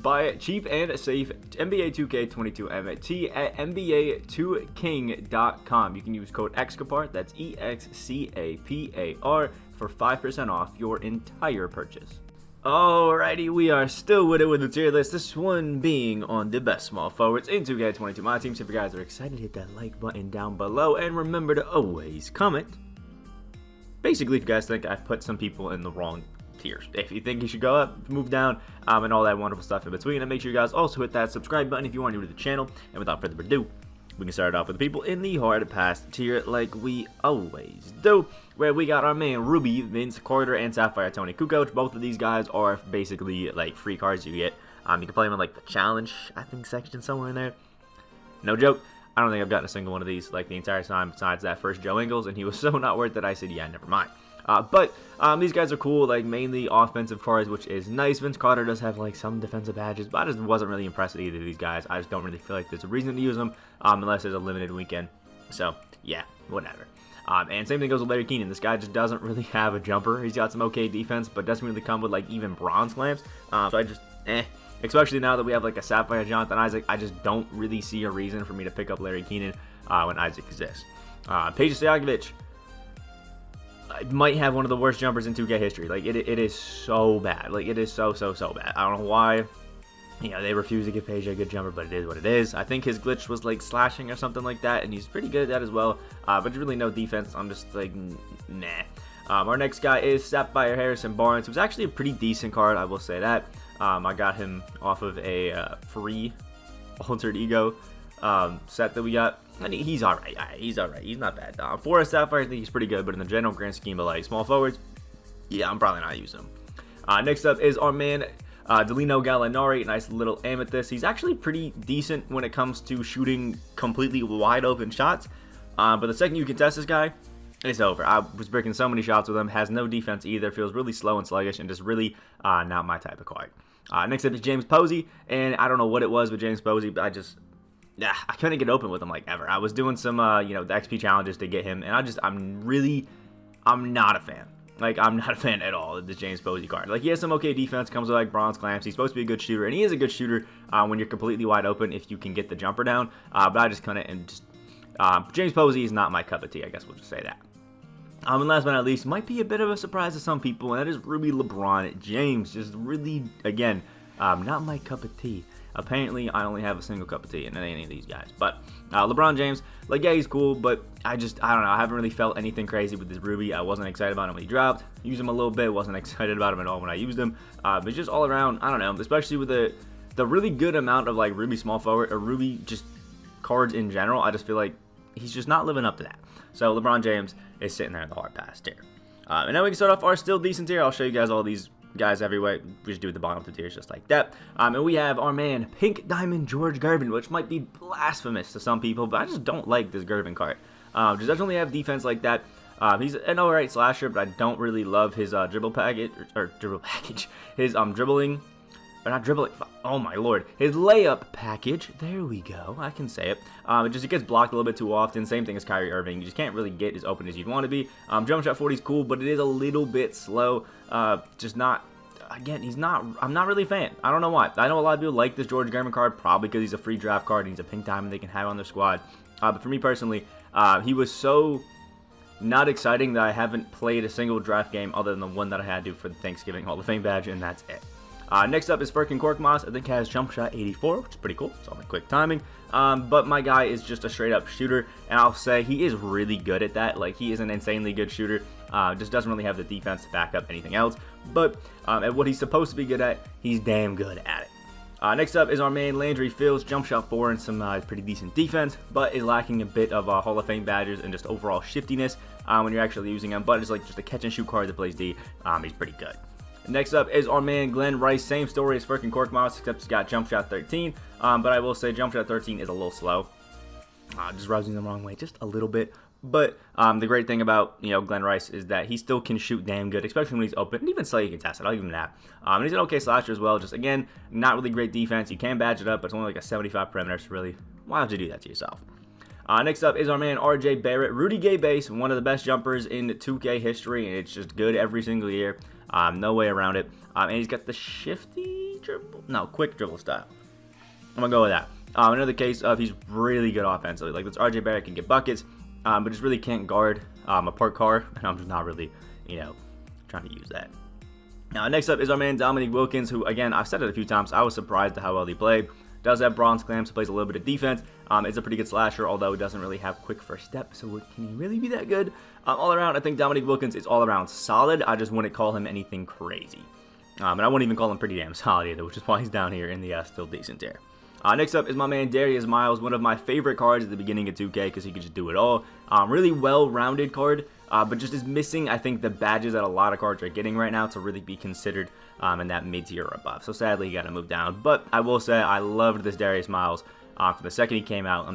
Buy cheap and safe NBA 2K22 MT at NBA2King.com. You can use code Excapar, that's EXCAPAR, for 5% off your entire purchase. Alrighty, we are still with it with the tier list, this one being on the best small forwards in 2K22 Myteam. So if you guys are excited, hit that like button down below, and remember to always comment. Basically, if you guys think I put some people in the wrong tiers, if you think you should go up, move down, and all that wonderful stuff in between, and make sure you guys also hit that subscribe button if you are new to the channel. And without further ado, we can start off with the people in the hard pass tier like we always do, where we got our man Ruby, Vince Carter, and Sapphire Tony Kukoc. Both of these guys are basically like free cards you get. You can play them in like the challenge, I think, section somewhere in there. No joke, I don't think I've gotten a single one of these like the entire time besides that first Joe Ingles, and he was so not worth it I said yeah, never mind. But these guys are cool, like mainly offensive cards, which is nice. Vince Carter does have like some defensive badges, but I just wasn't really impressed with either of these guys. I just don't really feel like there's a reason to use them unless there's a limited weekend. So yeah, whatever. And same thing goes with Larry Kenon. This guy just doesn't really have a jumper. He's got some okay defense, but doesn't really come with like even bronze clamps. So I just especially now that we have like a Sapphire Jonathan Isaac, I just don't really see a reason for me to pick up Larry Kenon when Isaac exists. Peja Stojakovic might have one of the worst jumpers in 2K history. Like it is so bad. Like it is so bad. I don't know why. You know, they refuse to give Peja a good jumper, but it is what it is. I think his glitch was like slashing or something like that, and he's pretty good at that as well. But there's really no defense. I'm just like, nah. Our next guy is Sapphire Harrison Barnes, who's actually a pretty decent card, I will say that. I got him off of a free Altered Ego set that we got. I mean, he's alright. He's alright. He's not bad. For a Sapphire, I think he's pretty good, but in the general grand scheme of like small forwards, yeah, I'm probably not using him. Next up is our man Deleno Galinari, nice little Amethyst. He's actually pretty decent when it comes to shooting completely wide open shots, but the second you contest this guy, it's over. I was breaking so many shots with him. Has no defense either. Feels really slow and sluggish, and just really not my type of card. Next up is James Posey, and I don't know what it was with James Posey, but I couldn't get open with him like ever. I was doing some you know, the XP challenges to get him, and I'm not a fan. Like, I'm not a fan at all of the James Posey card. Like, he has some okay defense, comes with like bronze clamps. He's supposed to be a good shooter, and he is a good shooter when you're completely wide open if you can get the jumper down. But I just couldn't, and just James Posey is not my cup of tea. I guess we'll just say that. And last but not least, might be a bit of a surprise to some people, and that is Ruby LeBron James. Just really, again, not my cup of tea. Apparently, I only have a single cup of tea, and it ain't any of these guys. But LeBron James, like, yeah, he's cool, but I don't know. I haven't really felt anything crazy with this Ruby. I wasn't excited about him when he dropped. Used him a little bit. Wasn't excited about him at all when I used him. But just all around, I don't know. Especially with the really good amount of, like, Ruby small forward, or Ruby just cards in general, I just feel like he's just not living up to that. So LeBron James is sitting there in the hard pass tier. And now we can start off our still decent tier. I'll show you guys all these guys everywhere. We just do the bottom of the tiers just like that. And we have our man Pink Diamond George Garvin, which might be blasphemous to some people, but I just don't like this Garvin card. Just doesn't really have defense like that. He's an alright slasher, but I don't really love his dribble package, his dribbling. Or not dribbling. Oh my lord. His layup package. There we go. I can say it. It gets blocked a little bit too often. Same thing as Kyrie Irving. You just can't really get as open as you'd want to be. Jump shot 40 is cool, but it is a little bit slow. Just not. Again, I'm not really a fan. I don't know why. I know a lot of people like this George German card, probably because he's a free draft card and he's a pink diamond they can have on their squad. But for me personally, he was so not exciting that I haven't played a single draft game other than the one that I had to for the Thanksgiving Hall of Fame badge, and that's it. Next up is freaking Quark Moss. I think has jump shot 84, which is pretty cool. It's all my quick timing. But my guy is just a straight up shooter, and I'll say he is really good at that. Like, he is an insanely good shooter. Just doesn't really have the defense to back up anything else. But at what he's supposed to be good at, he's damn good at it. Next up is our man Landry Phil, jump shot 4 and some pretty decent defense, but is lacking a bit of Hall of Fame badges and just overall shiftiness when you're actually using him. But it's like just a catch and shoot card that plays D. He's pretty good. Next up is our man Glenn Rice. Same story as freaking Quark Moss, except he's got jump shot 13. But I will say jump shot 13 is a little slow. Just rubbing the wrong way just a little bit. But the great thing about, you know, Glenn Rice is that he still can shoot damn good, especially when he's open, and even slightly contested. I'll give him that. And he's an okay slasher as well. Just, again, not really great defense. You can badge it up, but it's only like a 75 perimeter, so really, why would you do that to yourself? Next up is our man RJ Barrett, Rudy Gay base, one of the best jumpers in 2K history, and it's just good every single year. No way around it. And he's got the shifty dribble, no, quick dribble style. I'm gonna go with that. Another case of he's really good offensively. Like this RJ Barrett can get buckets, but just really can't guard a park car, and I'm just not really, trying to use that. Next up is our man Dominique Wilkins, who, again, I've said it a few times, I was surprised at how well he played. Does have bronze clamps, plays a little bit of defense. Is a pretty good slasher, although he doesn't really have quick first step, so can he really be that good? All around, I think Dominique Wilkins is all around solid. I just wouldn't call him anything crazy. And I wouldn't even call him pretty damn solid either, which is why he's down here in the still decent tier. Next up is my man Darius Miles, one of my favorite cards at the beginning of 2K because he could just do it all. Really well-rounded card, but just is missing, I think, the badges that a lot of cards are getting right now to really be considered in that mid-tier or above. So sadly, he got to move down. But I will say I loved this Darius Miles from the second he came out.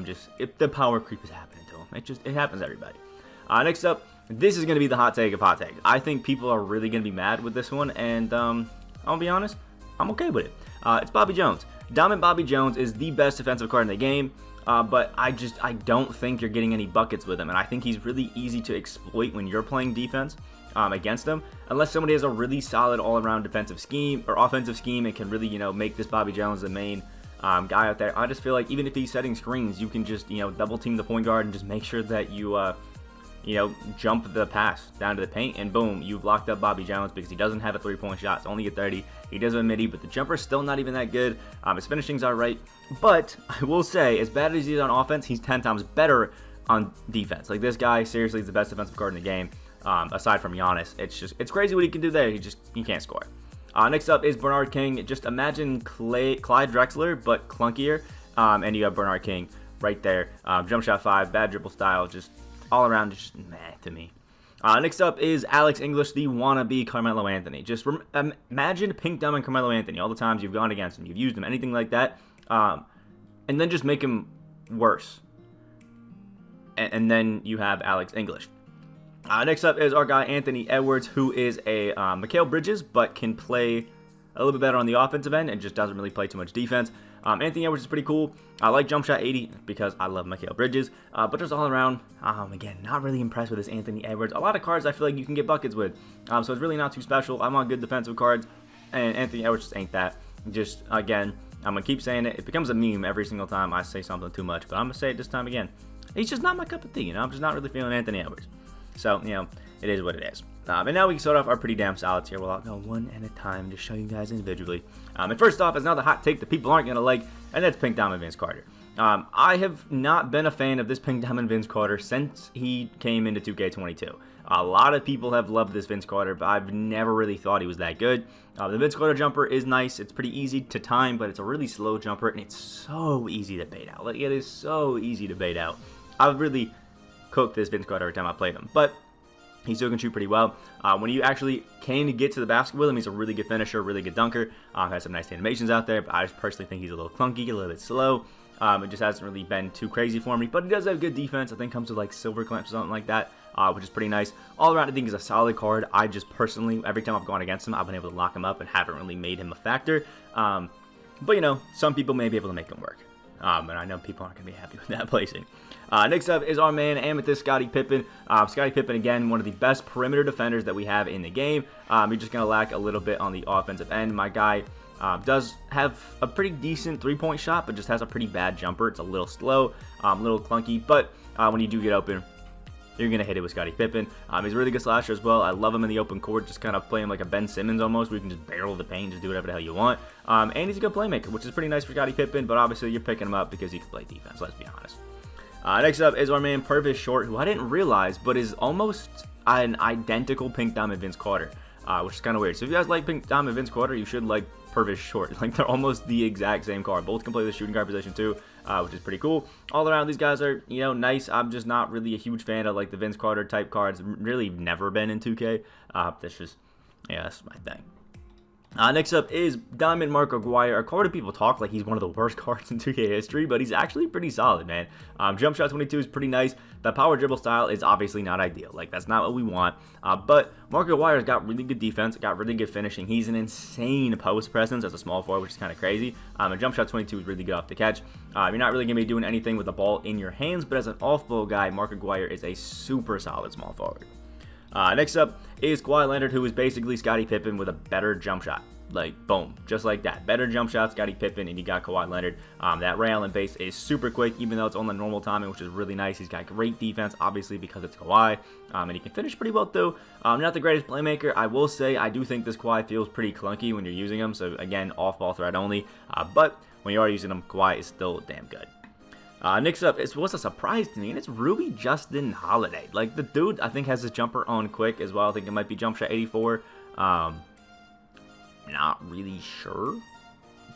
The power creep is happening to him. It happens to everybody. Next up, this is going to be the hot take of hot takes. I think people are really going to be mad with this one, and I'll be honest, I'm okay with it. It's Bobby Jones. Diamond Bobby Jones is the best defensive card in the game, but I don't think you're getting any buckets with him, and I think he's really easy to exploit when you're playing defense against him, unless somebody has a really solid all-around defensive scheme or offensive scheme and can really, make this Bobby Jones the main guy out there. I just feel like even if he's setting screens, you can just, double team the point guard and just make sure that you, jump the pass down to the paint, and boom, you've locked up Bobby Jones because he doesn't have a three-point shot. It's only a 30. He does have a midi, but the jumper's still not even that good. His finishing's all right, but I will say, as bad as he is on offense, he's 10 times better on defense. Like, this guy, seriously, is the best defensive card in the game, aside from Giannis. It's crazy what he can do there. He can't score. Next up is Bernard King. Just imagine Clyde Drexler, but clunkier, and you have Bernard King right there. Jump shot 5, bad dribble style, just all around, just meh to me. Next up is Alex English, the wannabe Carmelo Anthony. Just imagine Pink Diamond Carmelo Anthony, all the times you've gone against him, you've used him, anything like that, and then just make him worse. And then you have Alex English. Next up is our guy Anthony Edwards, who is a Mchale Bridges, but can play a little bit better on the offensive end and just doesn't really play too much defense. Anthony Edwards is pretty cool. I like jump shot 80 because I love Mikael Bridges, but just all around, again, not really impressed with this Anthony Edwards. A lot of cards I feel like you can get buckets with, so it's really not too special. I'm on good defensive cards, and Anthony Edwards just ain't that. Just, again, I'm going to keep saying it. It becomes a meme every single time I say something too much, but I'm going to say it this time again. He's just not my cup of tea, I'm just not really feeling Anthony Edwards. So, it is what it is. And now we can start off our pretty damn solids here. Well, I'll go one at a time to show you guys individually. And first off is now the hot take that people aren't going to like, and that's Pink Diamond Vince Carter. I have not been a fan of this Pink Diamond Vince Carter since he came into 2K22. A lot of people have loved this Vince Carter, but I've never really thought he was that good. The Vince Carter jumper is nice. It's pretty easy to time, but it's a really slow jumper, and it's so easy to bait out. Like, it is so easy to bait out. I've really cooked this Vince Carter every time I played him, but he still can shoot pretty well. When you actually can get to the basket with him, he's a really good finisher, really good dunker. Has some nice animations out there, but I just personally think he's a little clunky, a little bit slow. It just hasn't really been too crazy for me, but he does have good defense. I think comes with like silver clamps or something like that, which is pretty nice. All around, I think he's a solid card. I just personally, every time I've gone against him, I've been able to lock him up and haven't really made him a factor. But some people may be able to make him work. And I know people aren't going to be happy with that placing. Next up is our man Amethyst, Scottie Pippen. Scottie Pippen, again, one of the best perimeter defenders that we have in the game. You're just going to lack a little bit on the offensive end. My guy does have a pretty decent three-point shot, but just has a pretty bad jumper. It's a little slow, a little clunky, but when you do get open, you're going to hit it with Scottie Pippen. He's a really good slasher as well. I love him in the open court, just kind of play him like a Ben Simmons almost, where you can just barrel the paint, just do whatever the hell you want. And he's a good playmaker, which is pretty nice for Scottie Pippen, but obviously you're picking him up because he can play defense, let's be honest. Next up is our man Purvis Short, who I didn't realize, but is almost an identical Pink Diamond Vince Carter, which is kind of weird. So if you guys like Pink Diamond Vince Carter, you should like Purvis Short. Like, they're almost the exact same card. Both can play the shooting guard position too, which is pretty cool. All around, these guys are, nice. I'm just not really a huge fan of like the Vince Carter type cards. Really never been in 2K. That's my thing. Next up is Diamond Mark Aguirre. A card that people talk like he's one of the worst cards in 2K history, but he's actually pretty solid, man. Jump shot 22 is pretty nice. The power dribble style is obviously not ideal. Like, that's not what we want. But Mark Aguirre's got really good defense, got really good finishing. He's an insane post presence as a small forward, which is kind of crazy. And jump shot 22 is really good off the catch. You're not really going to be doing anything with the ball in your hands, but as an off-ball guy, Mark Aguirre is a super solid small forward. Next up is Kawhi Leonard, who is basically Scottie Pippen with a better jump shot. Like, boom, just like that. Better jump shot, Scottie Pippen, and you got Kawhi Leonard. That rail and base is super quick, even though it's on the normal timing, which is really nice. He's got great defense, obviously, because it's Kawhi. And he can finish pretty well, too. Not the greatest playmaker. I will say, I do think this Kawhi feels pretty clunky when you're using him. So, again, off-ball threat only. But when you are using him, Kawhi is still damn good. Next up, what's a surprise to me, and it's Ruby Justin Holiday. Like, the dude, I think, has his jumper on quick as well. I think it might be jump shot 84. Not really sure,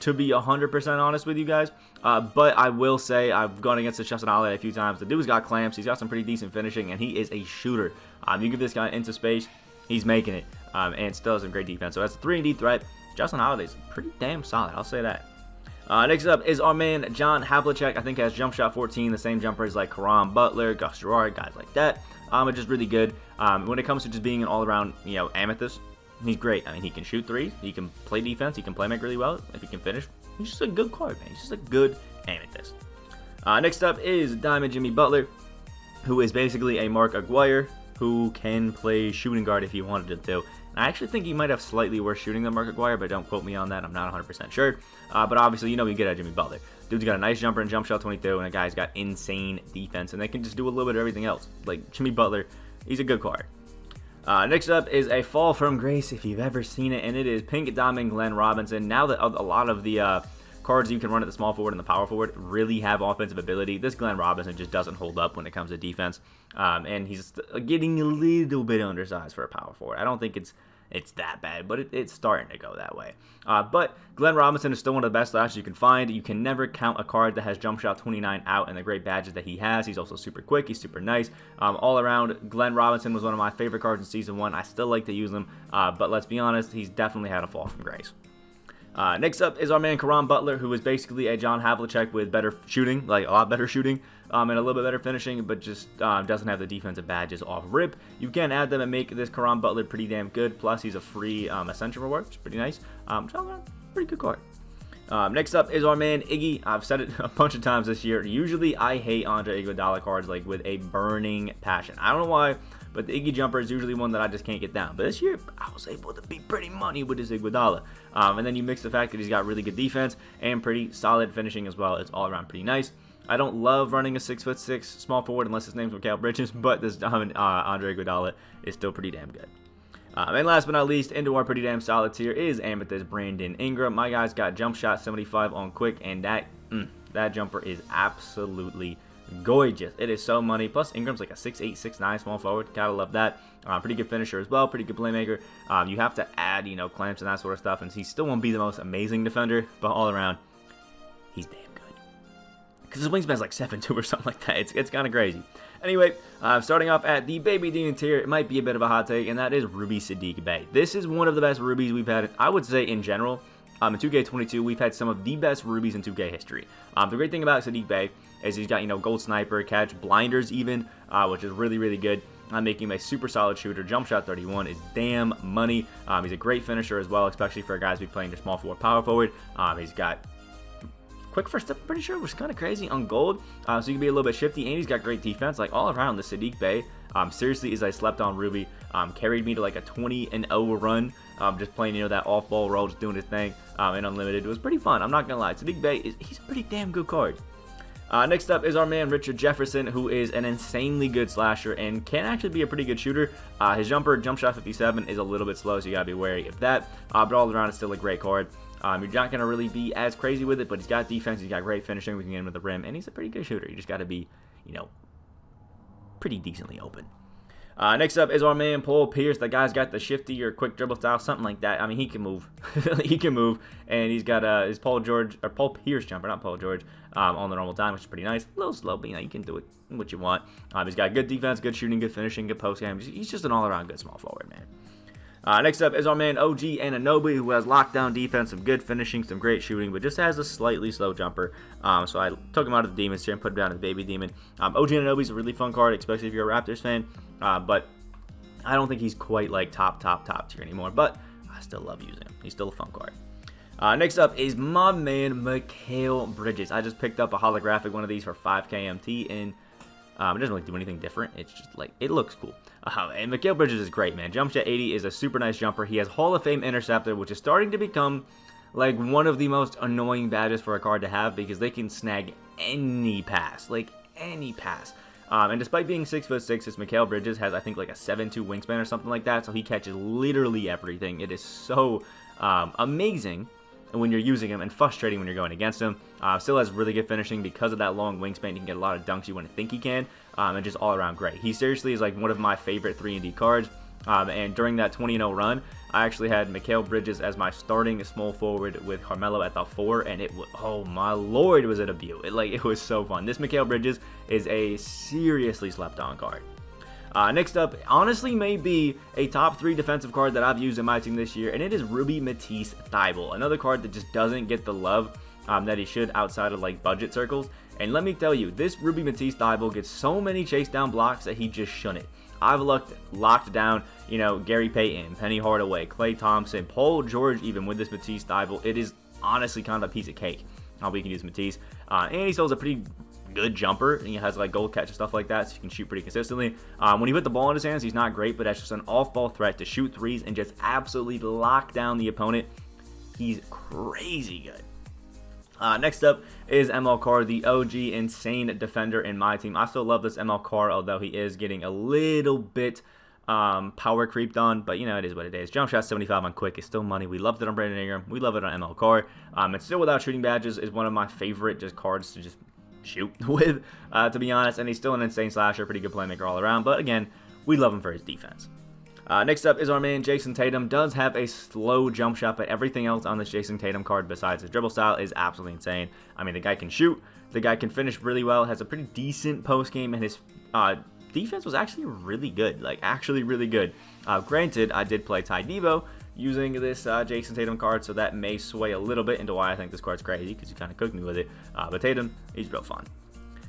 to be 100% honest with you guys. But I will say, I've gone against the Justin Holiday a few times. The dude's got clamps. He's got some pretty decent finishing, and he is a shooter. You give this guy into space, he's making it, and still has some great defense. So, as a 3-and-D threat, Justin Holiday's pretty damn solid. I'll say that. Next up is our man, John Haplicek. I think has jump shot 14, the same jumper as like Caron Butler, Gus Gerard, guys like that. It's just really good. When it comes to just being an all-around, amethyst, he's great. I mean, he can shoot threes, he can play defense, he can play make really well. If he can finish, he's just a good card, man. He's just a good amethyst. Next up is Diamond Jimmy Butler, who is basically a Mark Aguirre, who can play shooting guard if he wanted to. I actually think he might have slightly worse shooting than Mark Aguirre, but don't quote me on that. I'm not 100% sure. But obviously, you get at Jimmy Butler. Dude's got a nice jumper and jump shot 22, and a guy's got insane defense, and they can just do a little bit of everything else. Like, Jimmy Butler, he's a good card. Next up is a fall from grace, if you've ever seen it, and it is Pink Diamond Glenn Robinson. Now that a lot of the cards you can run at the small forward and the power forward really have offensive ability, this Glenn Robinson just doesn't hold up when it comes to defense, and he's getting a little bit undersized for a power forward. I don't think it's that bad, but it's starting to go that way. But Glenn Robinson is still one of the best slashers you can find. You can never count a card that has jump shot 29 out and the great badges that he has. He's also super quick. He's super nice. All around, Glenn Robinson was one of my favorite cards in Season 1. I still like to use him, but let's be honest, he's definitely had a fall from grace. Next up is our man Caron Butler, who is basically a John Havlicek with better shooting, like a lot better shooting, and a little bit better finishing, but just doesn't have the defensive badges off rip. You can add them and make this Caron Butler pretty damn good. Plus, he's a free Essential reward, which is pretty nice. So, pretty good card. Next up is our man Iggy. I've said it a bunch of times this year. Usually, I hate Andre Iguodala cards like with a burning passion. I don't know why, but the Iggy jumper is usually one that I just can't get down. But this year, I was able to be pretty money with this Iguodala. And then you mix the fact that he's got really good defense and pretty solid finishing as well. It's all around pretty nice. I don't love running a 6'6" small forward unless his name's Mikael Bridges, but this Andre Iguodala is still pretty damn good. And last but not least, into our pretty damn solid tier is Amethyst Brandon Ingram. My guy's got jump shot 75 on quick, and that jumper is absolutely gorgeous. It is so money. Plus, Ingram's like a 6'8", 6'9" small forward. Gotta love that. Pretty good finisher as well. Pretty good playmaker. You have to add, clamps and that sort of stuff, and he still won't be the most amazing defender, but all around, he's damn good. Because his wingspan's like 7'2" or something like that. It's kind of crazy. Anyway, starting off at the Baby Demon tier, it might be a bit of a hot take, and that is Ruby Saddiq Bey. This is one of the best Rubies we've had, I would say, in general. In 2K22, we've had some of the best Rubies in 2K history. The great thing about Saddiq Bey is he's got, gold sniper, catch, blinders even, which is really, really good. Making him a super solid shooter. Jump shot 31 is damn money. He's a great finisher as well, especially for guys who be playing the small forward, power forward. He's got quick first step, pretty sure, which is kind of crazy on gold. So you can be a little bit shifty, and he's got great defense. Like, all around, the Saddiq Bey, seriously, as I slept on Ruby, carried me to like a 20-0 run. Just playing, that off-ball role, just doing his thing, in Unlimited. It was pretty fun. I'm not going to lie. Saddiq Bey, he's a pretty damn good card. Next up is our man Richard Jefferson, who is an insanely good slasher and can actually be a pretty good shooter. His jumper, jump shot 57, is a little bit slow, so you got to be wary of that. But all around, it's still a great card. You're not going to really be as crazy with it, but he's got defense, he's got great finishing, we can get him with the rim, and he's a pretty good shooter. You just got to be, pretty decently open. Next up is our man Paul Pierce. The guy's got the shifty or quick dribble style, something like that. I mean, he can move. He can move, and he's got his Paul Pierce jumper, not Paul George, on the normal time, which is pretty nice. A little slow, but you can do it what you want. He's got good defense, good shooting, good finishing, good post game. He's just an all-around good small forward, man. Next up is our man OG Anunoby, who has lockdown defense, some good finishing, some great shooting, but just has a slightly slow jumper. So I took him out of the Demons here and put him down to the Baby Demon. OG Anunoby is a really fun card, especially if you're a Raptors fan, but I don't think he's quite like top tier anymore, but I still love using him. He's still a fun card. Next up is my man Mikael Bridges. I just picked up a holographic one of these for 5K MT, and it doesn't really do anything different. It's just like, it looks cool. And Mikael Bridges is great, man. Jump shot 80 is a super nice jumper. He has Hall of Fame interceptor, which is starting to become like one of the most annoying badges for a card to have, because they can snag any pass, like any pass. And despite being 6'6", this Mikael Bridges has, I think, like a 7'2" wingspan or something like that, so he catches literally everything. It is so amazing when you're using him, and frustrating when you're going against him. Still has really good finishing because of that long wingspan. He can get a lot of dunks you wouldn't think he can, and just all around great. He seriously is like one of my favorite 3-and-D cards. And during that 20-0 run, I actually had Mikael Bridges as my starting small forward with Carmelo at the 4, and it was, oh my lord, was it a beaut. It was so fun. This Mikael Bridges is a seriously slept on card. Next up, honestly, may be a top 3 defensive card that I've used in my team this year, and it is Ruby Matisse Thybulle. Another card that just doesn't get the love that he should outside of like budget circles. And let me tell you, this Ruby Matisse Thybulle gets so many chase down blocks that he just shouldn't. I've locked down, you know, Gary Payton, Penny Hardaway, Klay Thompson, Paul George, even with this Matisse Thybulle. It is honestly kind of a piece of cake how we can use Matisse. And he still has a pretty good jumper, and he has like gold catch and stuff like that, so you can shoot pretty consistently. When he put the ball in his hands, he's not great, but that's just an off-ball threat to shoot threes and just absolutely lock down the opponent. He's crazy good. Next up is ML Carr, the OG insane defender in my team. I still love this ML Carr, although he is getting a little bit power creeped on, but you know, it is what it is. Jump shot 75 on quick is still money. We loved it on Brandon Ingram. We love it on ML Carr. And still without shooting badges is one of my favorite just cards to just shoot with, to be honest. And he's still an insane slasher, pretty good playmaker all around. But again, we love him for his defense. Next up is our man Jason Tatum. Does have a slow jump shot, but everything else on this Jason Tatum card besides his dribble style is absolutely insane. I mean, the guy can shoot, the guy can finish really well, has a pretty decent post game, and his defense was actually really good, like actually really good. Granted, I did play tydebo using this Jason Tatum card, so that may sway a little bit into why I think this card's crazy, because you kind of cooked me with it. But Tatum, he's real fun.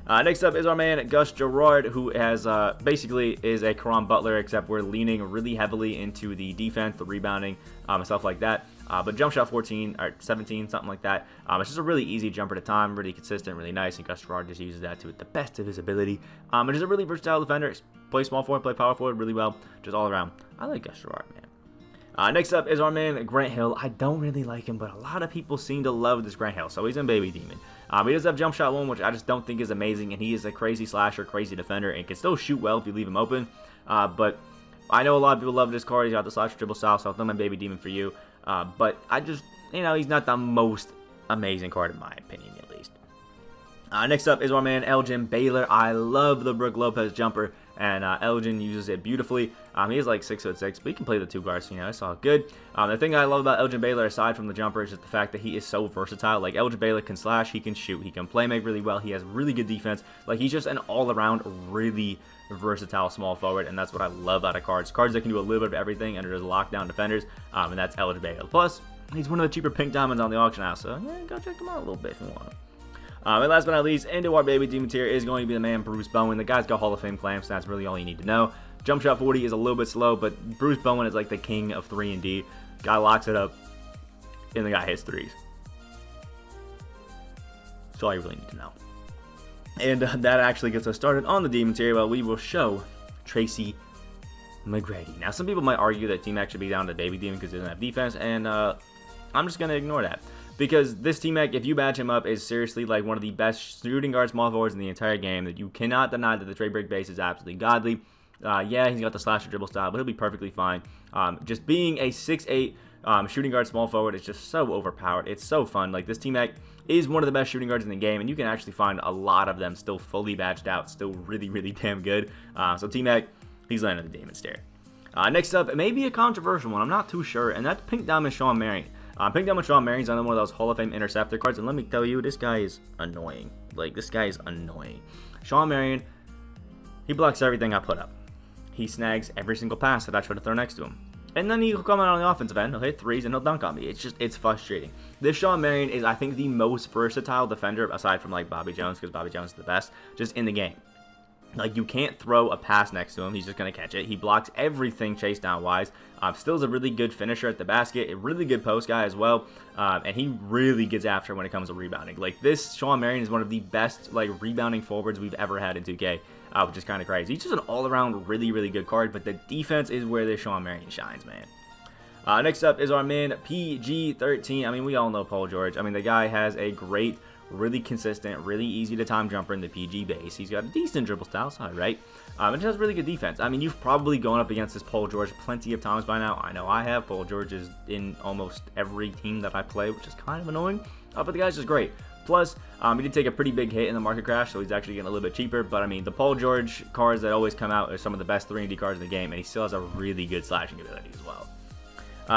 Next up is our man Gus Gerard, who has basically is a Caron Butler, except we're leaning really heavily into the defense, the rebounding, and stuff like that. But jump shot 14 or 17, something like that. It's just a really easy jumper to time, really consistent, really nice, and Gus Gerard just uses that to the best of his ability. And is a really versatile defender. Play small forward, play power forward really well, just all around. I like Gus Gerard, man. Next up is our man Grant Hill. I don't really like him, but a lot of people seem to love this Grant Hill, so he's in Baby Demon. He does have jump shot 1, which I just don't think is amazing, and he is a crazy slasher, crazy defender, and can still shoot well if you leave him open. But I know a lot of people love this card. He's got the slasher dribble style, so I'll throw my Baby Demon for you. But I just, you know, he's not the most amazing card in my opinion, at least. Next up is our man Elgin Baylor. I love the Brook Lopez jumper, and Elgin uses it beautifully. He is like 6'6", but he can play the 2 guards, you know, it's all good. The thing I love about Elgin Baylor, aside from the jumper, is just the fact that he is so versatile. Like, Elgin Baylor can slash, he can shoot, he can play make really well, he has really good defense. Like, he's just an all-around really versatile small forward, and that's what I love out of cards. Cards that can do a little bit of everything and are just lockdown defenders, and that's Elgin Baylor. Plus, he's one of the cheaper pink diamonds on the auction house, so yeah, go check him out a little bit if you want him. And last but not least, into our Baby Demon tier is going to be the man Bruce Bowen. The guy's got Hall of Fame claims, so that's really all you need to know. Jump shot 40 is a little bit slow, but Bruce Bowen is like the king of 3-and-D. Guy locks it up, and the guy hits threes. That's all you really need to know. And that actually gets us started on the Demon tier. Well, we will show Tracy McGrady. Now, some people might argue that T-Mac should be down to Baby Demon because he doesn't have defense, and I'm just going to ignore that. Because this T-Mac, if you badge him up, is seriously like one of the best shooting guard small forwards in the entire game. That you cannot deny that the trade break base is absolutely godly. Yeah, he's got the slasher dribble style, but he'll be perfectly fine. Just being a 6'8" shooting guard small forward is just so overpowered. It's so fun. Like, this T-Mac is one of the best shooting guards in the game, and you can actually find a lot of them still fully badged out, still really, really damn good. So T-Mac, he's landing the Demon stare. Next up, maybe a controversial one. I'm not too sure, and that's Pink Diamond Shawn Marion. Pink Diamond Shawn Marion's on one of those Hall of Fame interceptor cards, and let me tell you, this guy is annoying. Like, this guy is annoying. Shawn Marion, he blocks everything I put up. He snags every single pass that I try to throw next to him. And then he'll come out on the offensive end, he'll hit threes, and he'll dunk on me. It's frustrating. This Shawn Marion is, I think, the most versatile defender, aside from, like, Bobby Jones, because Bobby Jones is the best, just in the game. Like, you can't throw a pass next to him. He's just going to catch it. He blocks everything chase down-wise. Still is a really good finisher at the basket, a really good post guy as well, and he really gets after when it comes to rebounding. Like, this Shawn Marion is one of the best, like, rebounding forwards we've ever had in 2K, which is kind of crazy. He's just an all-around really, really good card, but the defense is where this Shawn Marion shines, man. Next up is our man, PG13. I mean, we all know Paul George. I mean, the guy has a great, really consistent, really easy to time jumper in the PG base. He's got a decent dribble style, so right? And he has really good defense. I mean, you've probably gone up against this Paul George plenty of times by now. I know I have. Paul George is in almost every team that I play, which is kind of annoying. But the guy's just great. Plus, he did take a pretty big hit in the market crash, so he's actually getting a little bit cheaper. But, I mean, the Paul George cards that always come out are some of the best 3&D cards in the game, and he still has a really good slashing ability as well.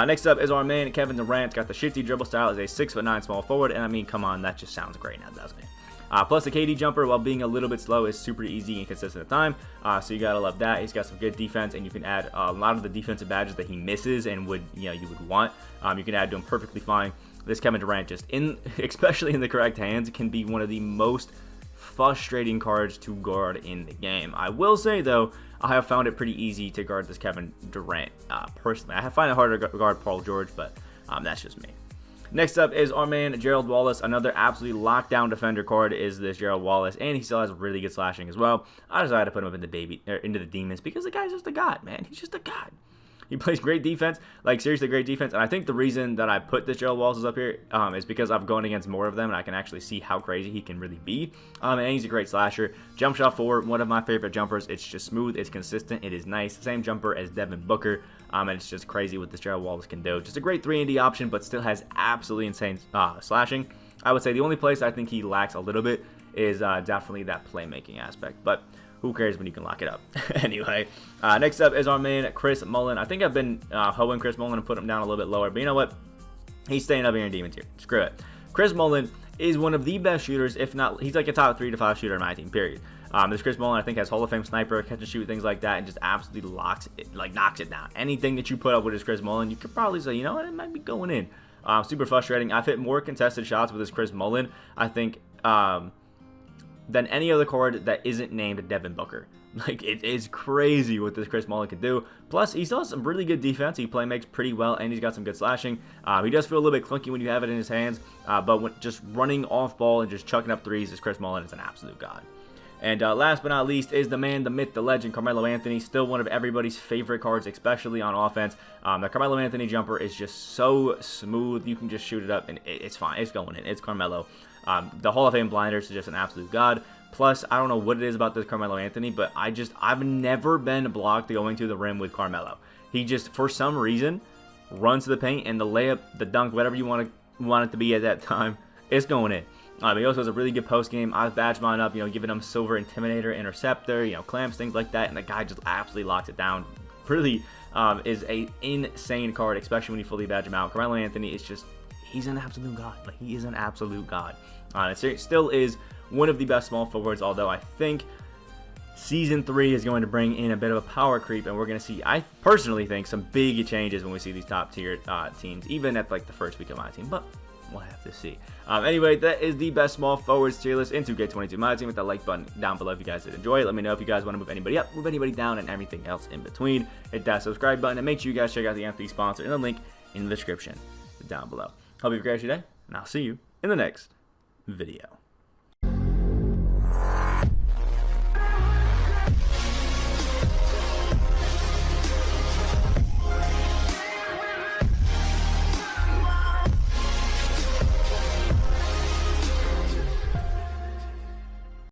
Next up is our man, Kevin Durant. Got the shifty dribble style as a 6'9" small forward, and I mean, come on, that just sounds great now, doesn't it? Plus, the KD jumper, while being a little bit slow, is super easy and consistent at time, so you gotta love that. He's got some good defense, and you can add a lot of the defensive badges that he misses and would, you would want. You can add to him perfectly fine. This Kevin Durant, especially in the correct hands, can be one of the most frustrating cards to guard in the game. I will say, though, I have found it pretty easy to guard this Kevin Durant, personally. I find it harder to guard Paul George, but that's just me. Next up is our man, Gerald Wallace. Another absolutely lockdown defender card is this Gerald Wallace, and he still has really good slashing as well. I decided to put him up into the demons because the guy's just a god, man. He's just a god. He plays great defense, like seriously great defense, and I think the reason that I put this Gerald Wallace up here is because I've gone against more of them, and I can actually see how crazy he can really be, and he's a great slasher. Jump shot forward, one of my favorite jumpers. It's just smooth, it's consistent, it is nice. Same jumper as Devin Booker, and it's just crazy what this Gerald Wallace can do. Just a great 3&D option, but still has absolutely insane slashing. I would say the only place I think he lacks a little bit is definitely that playmaking aspect, but who cares when you can lock it up? Anyway, next up is our man, Chris Mullen. I think I've been hoeing Chris Mullen and put him down a little bit lower, but you know what? He's staying up here in Demon tier. Screw it. Chris Mullen is one of the best shooters, if not, he's like a top 3 to 5 shooter in my team, period. This Chris Mullen, I think, has Hall of Fame sniper, catch and shoot, things like that, and just absolutely knocks it down. Anything that you put up with this Chris Mullen, you could probably say, you know what, it might be going in. Super frustrating. I've hit more contested shots with this Chris Mullen, I think, than any other card that isn't named Devin Booker. Like, it is crazy what this Chris Mullen can do. Plus, he still has some really good defense. He makes pretty well, and he's got some good slashing. He does feel a little bit clunky when you have it in his hands, but when just running off ball and just chucking up threes, this Chris Mullen is an absolute god. And last but not least is the man, the myth, the legend, Carmelo Anthony. Still one of everybody's favorite cards, especially on offense. The Carmelo Anthony jumper is just so smooth. You can just shoot it up, and it's fine. It's going in. It's Carmelo. The Hall of Fame blinders is just an absolute god. Plus, I don't know what it is about this Carmelo Anthony, but I've never been blocked going to the rim with Carmelo. He just, for some reason, runs to the paint, and the layup, the dunk, whatever you want it to be at that time, it's going in. He also has a really good post game. I've badged mine up, giving him Silver Intimidator, Interceptor, clamps, things like that, and the guy just absolutely locks it down. Really is a insane card, especially when you fully badge him out. Carmelo Anthony is just, he's an absolute god. Like, he is an absolute god. It still is one of the best small forwards, although I think Season 3 is going to bring in a bit of a power creep, and we're going to see, I personally think, some big changes when we see these top tier teams, even at like the first week of my team, but we'll have to see. Anyway, that is the best small forwards tier list in 2K22 Myteam. With that like button down below if you guys did enjoy it. Let me know if you guys want to move anybody up, move anybody down, and everything else in between. Hit that subscribe button, and make sure you guys check out the Amethyst sponsor in the link in the description down below. Hope you have a great day, and I'll see you in the next video.